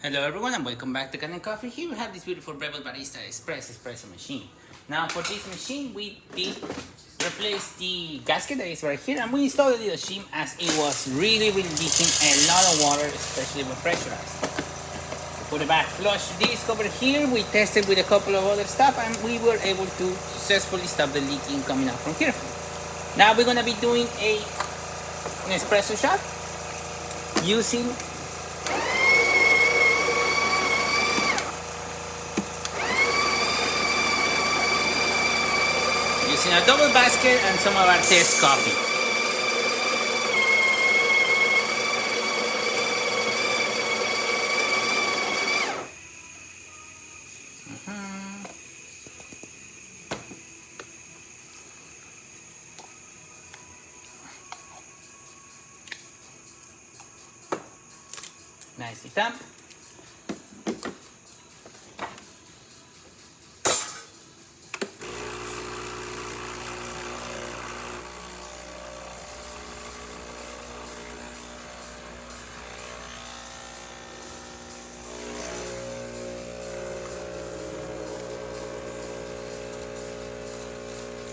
Hello everyone and welcome back to Kanen Coffee. Here we have this beautiful Breville Barista Espresso machine. Now for this machine we did replace the gasket that is right here, and we installed the machine as it was really leaking a lot of water, especially when pressurized. To put it back flush disc over here, we tested with a couple of other stuff and we were able to successfully stop the leaking coming out from here. Now we're going to be doing an espresso shot using a double basket and some of our test coffee. Nicely done.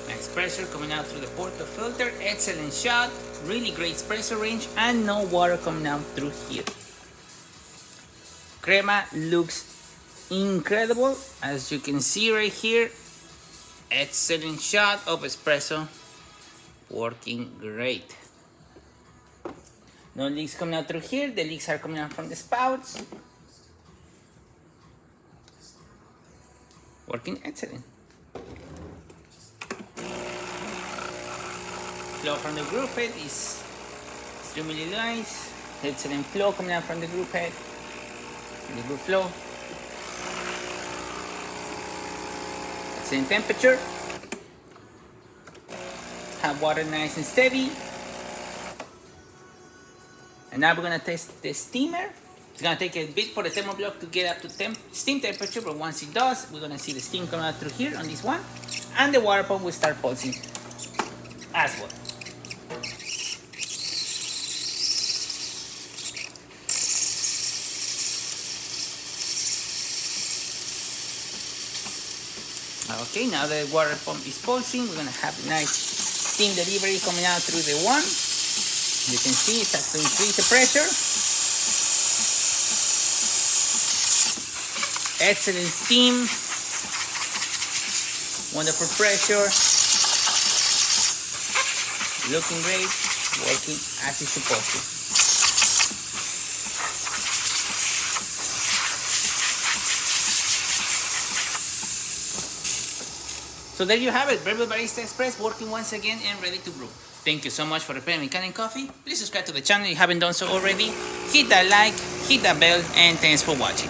Nice pressure coming out through the portafilter. Excellent shot. Really great espresso range and no water coming out through here. Crema looks incredible, as you can see right here. Excellent shot of espresso. Working great. No leaks coming out through here. The leaks are coming out from the spouts. Working excellent. Flow from the group head is extremely nice. Excellent flow coming out from the group head. The group flow. Excellent temperature. Have water nice and steady. And now we're gonna test the steamer. It's gonna take a bit for the thermoblock to get up to steam temperature, but once it does, we're gonna see the steam come out through here on this one, and the water pump will start pulsing as well. Okay, now the water pump is pulsing. We're gonna have a nice steam delivery coming out through the one. You can see it starts to increase the pressure. Excellent steam. Wonderful pressure. Looking great. Working as it's supposed to. So there you have it, Breville Barista Express working once again and ready to brew. Thank you so much for preparing Kanen Coffee. Please subscribe to the channel if you haven't done so already. Hit that like, hit that bell, and thanks for watching.